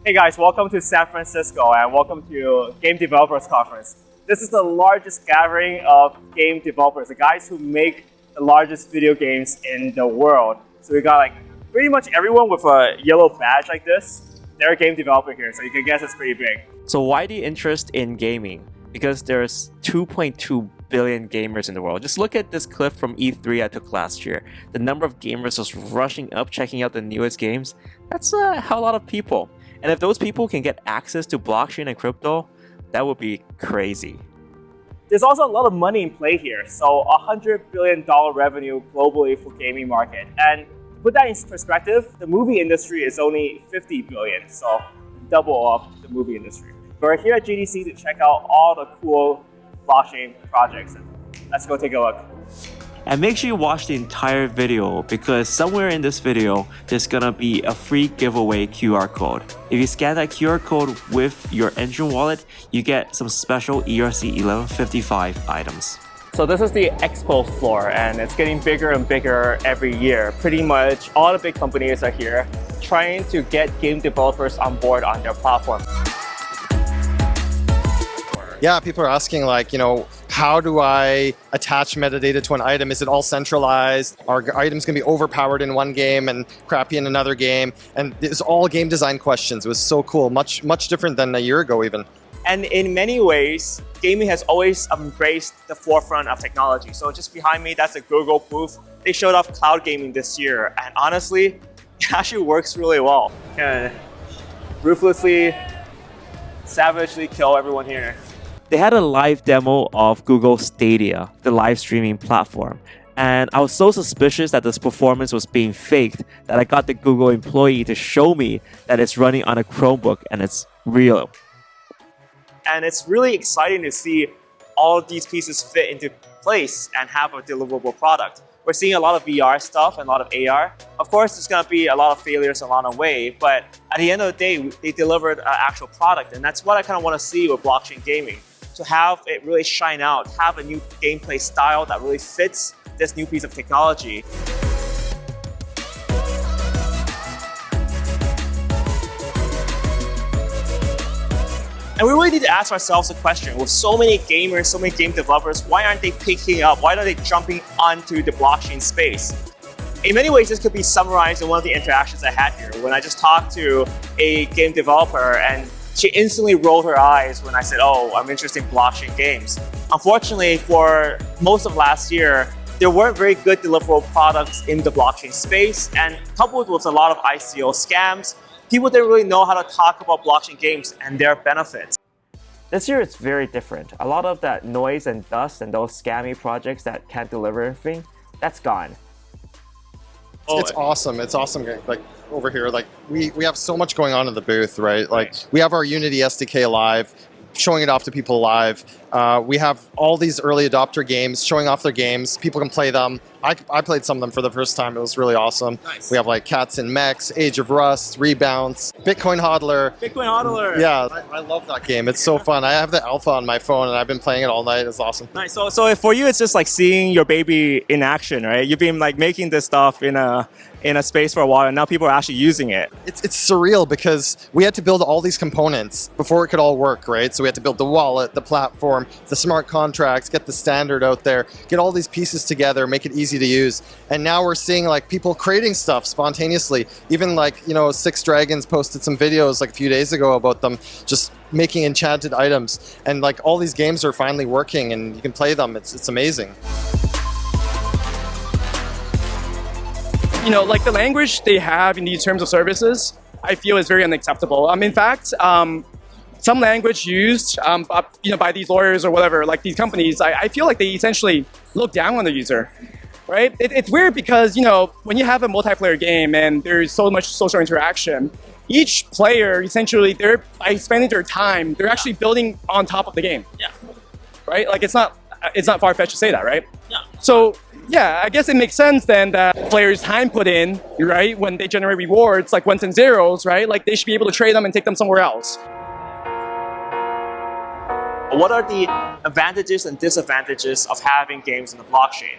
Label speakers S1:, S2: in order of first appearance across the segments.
S1: Hey guys, welcome to San Francisco and welcome to Game Developers Conference. This is the largest gathering of game developers, the guys who make the largest video games in the world. So we got like pretty much everyone with a yellow badge like this. They're a game developer here, so you can guess it's pretty big.
S2: So why the interest in gaming? Because there's 2.2 billion gamers in the world. Just look at this clip from E3 I took last year. The number of gamers was rushing up, checking out the newest games. That's a hell lot of people. And if those people can get access to blockchain and crypto, that would be crazy.
S1: There's also a lot of money in play here. So $100 billion revenue globally for gaming market. And to put that in perspective, the movie industry is only 50 billion. So double of the movie industry. We're here at GDC to check out all the cool blockchain projects. Let's go take a look.
S2: And make sure you watch the entire video because somewhere in this video, there's gonna be a free giveaway QR code. If you scan that QR code with your Enjin wallet, you get some special ERC 1155 items.
S1: So this is the Expo floor and it's getting bigger and bigger every year. Pretty much all the big companies are here trying to get game developers on board on their platform.
S3: Yeah, people are asking like, how do I attach metadata to an item? Is it all centralized? Are items going to be overpowered in one game and crappy in another game? And it's all game design questions. It was so cool, much different than a year ago even.
S1: And in many ways, gaming has always embraced the forefront of technology. So just behind me, that's a Google booth. They showed off cloud gaming this year. And honestly, it actually works really well. Can ruthlessly, savagely kill everyone here.
S2: They had a live demo of Google Stadia, the live streaming platform. And I was so suspicious that this performance was being faked that I got the Google employee to show me that it's running on a Chromebook and it's real.
S1: And it's really exciting to see all of these pieces fit into place and have a deliverable product. We're seeing a lot of VR stuff and a lot of AR. Of course, there's going to be a lot of failures along the way, but at the end of the day, they delivered an actual product. And that's what I kind of want to see with blockchain gaming. To have it really shine out, have a new gameplay style that really fits this new piece of technology. And we really need to ask ourselves a question. With so many gamers, so many game developers, why aren't they picking up? Why aren't they jumping onto the blockchain space? In many ways, this could be summarized in one of the interactions I had here when I just talked to a game developer and she instantly rolled her eyes when I said, oh, I'm interested in blockchain games. Unfortunately, for most of last year, there weren't very good deliverable products in the blockchain space, and coupled with a lot of ICO scams, people didn't really know how to talk about blockchain games and their benefits.
S2: This year it's very different. A lot of that noise and dust and those scammy projects that can't deliver anything, that's gone.
S3: It's awesome. It's awesome. Like over here, like we have so much going on in the booth, right? Like we have our Unity SDK live, showing it off to people live. We have all these early adopter games showing off their games. People can play them. I played some of them for the first time. It was really awesome.
S1: Nice.
S3: We have like Cats and Mechs, Age of Rust, Rebounce, Bitcoin Hodler.
S1: Bitcoin Hodler.
S3: Yeah, I love that game. It's so fun. I have the alpha on my phone and I've been playing it all night. It's awesome.
S1: Nice. So for you, it's just like seeing your baby in action, right? You've been like making this stuff in a space for a while and now people are actually using it.
S3: It's surreal because we had to build all these components before it could all work, right? So we had to build the wallet, the platform, the smart contracts, get the standard out there, get all these pieces together, make it easy to use. And now we're seeing like people creating stuff spontaneously. Even like, Six Dragons posted some videos like a few days ago about them just making enchanted items. And like all these games are finally working and you can play them. It's amazing.
S4: Like the language they have in these terms of services, I feel is very unacceptable. In fact, some language used by these lawyers or whatever, like these companies, I feel like they essentially look down on the user, right? It's weird because, when you have a multiplayer game and there's so much social interaction, each player, essentially, by spending their time, they're actually building on top of the game.
S1: Yeah.
S4: Right? Like it's not far-fetched to say that, right?
S1: Yeah.
S4: So, yeah, I guess it makes sense then that players' time put in, right, when they generate rewards, like ones and zeros, right, like they should be able to trade them and take them somewhere else.
S1: What are the advantages and disadvantages of having games in the blockchain?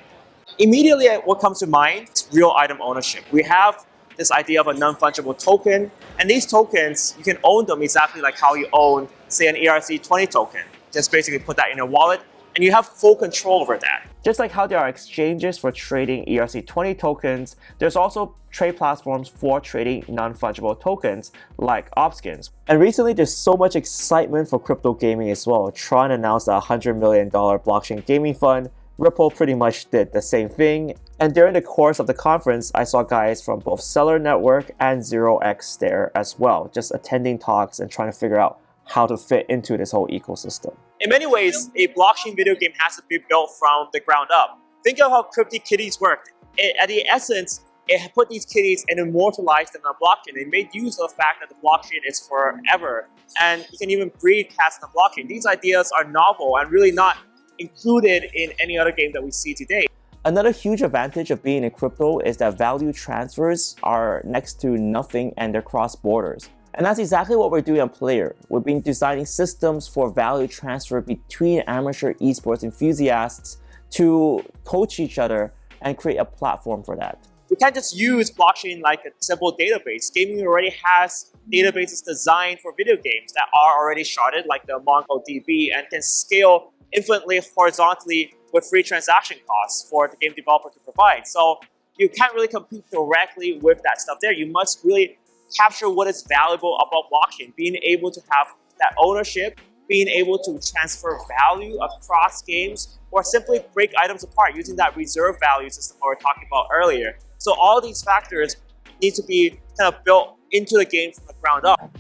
S1: Immediately, what comes to mind is real item ownership. We have this idea of a non-fungible token. And these tokens, you can own them exactly like how you own, say, an ERC20 token. Just basically put that in your wallet, and you have full control over that.
S2: Just like how there are exchanges for trading ERC20 tokens, there's also trade platforms for trading non-fungible tokens like Opskins. And recently there's so much excitement for crypto gaming as well. Tron announced a $100 million blockchain gaming fund. Ripple pretty much did the same thing. And during the course of the conference, I saw guys from both Stellar Network and 0x there as well, just attending talks and trying to figure out how to fit into this whole ecosystem.
S1: In many ways, a blockchain video game has to be built from the ground up. Think of how CryptoKitties worked. At the essence, it put these kitties and immortalized them on a blockchain. It made use of the fact that the blockchain is forever, and you can even breed cats on the blockchain. These ideas are novel and really not included in any other game that we see today.
S2: Another huge advantage of being in crypto is that value transfers are next to nothing and they're cross borders. And that's exactly what we're doing on Plair. We've been designing systems for value transfer between amateur esports enthusiasts to coach each other and create a platform for that.
S1: We can't just use blockchain like a simple database. Gaming already has databases designed for video games that are already sharded, like the MongoDB, and can scale infinitely horizontally with free transaction costs for the game developer to provide. So you can't really compete directly with that stuff there. You must really capture what is valuable about blockchain, being able to have that ownership, being able to transfer value across games, or simply break items apart using that reserve value system we were talking about earlier. So all these factors need to be kind of built into the game from the ground up.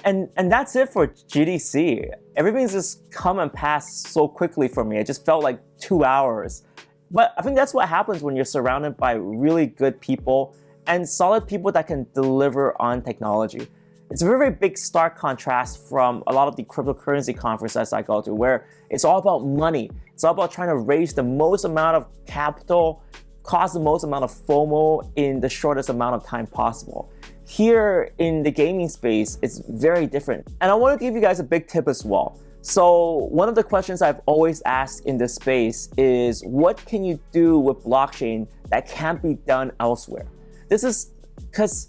S2: And that's it for GDC. Everything's just come and passed so quickly for me. It just felt like 2 hours. But I think that's what happens when you're surrounded by really good people and solid people that can deliver on technology. It's a very, very big stark contrast from a lot of the cryptocurrency conferences I go to, where it's all about money. It's all about trying to raise the most amount of capital, cause the most amount of FOMO in the shortest amount of time possible. Here in the gaming space, it's very different. And I want to give you guys a big tip as well. So one of the questions I've always asked in this space is, what can you do with blockchain that can't be done elsewhere? This is because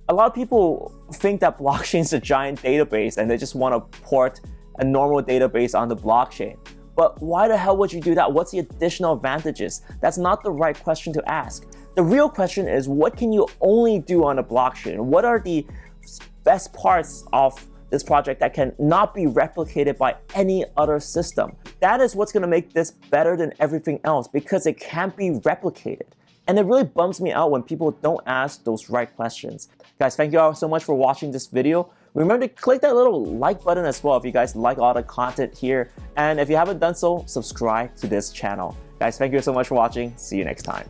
S2: a lot of people think that blockchain is a giant database and they just want to port a normal database on the blockchain. But why the hell would you do that? What's the additional advantages? That's not the right question to ask. The real question is, what can you only do on a blockchain? What are the best parts of this project that can not be replicated by any other system? That is what's going to make this better than everything else, because it can't be replicated. And it really bums me out when people don't ask those right questions. Guys, thank you all so much for watching this video. Remember to click that little like button as well if you guys like all the content here. And if you haven't done so, subscribe to this channel. Guys, thank you so much for watching. See you next time.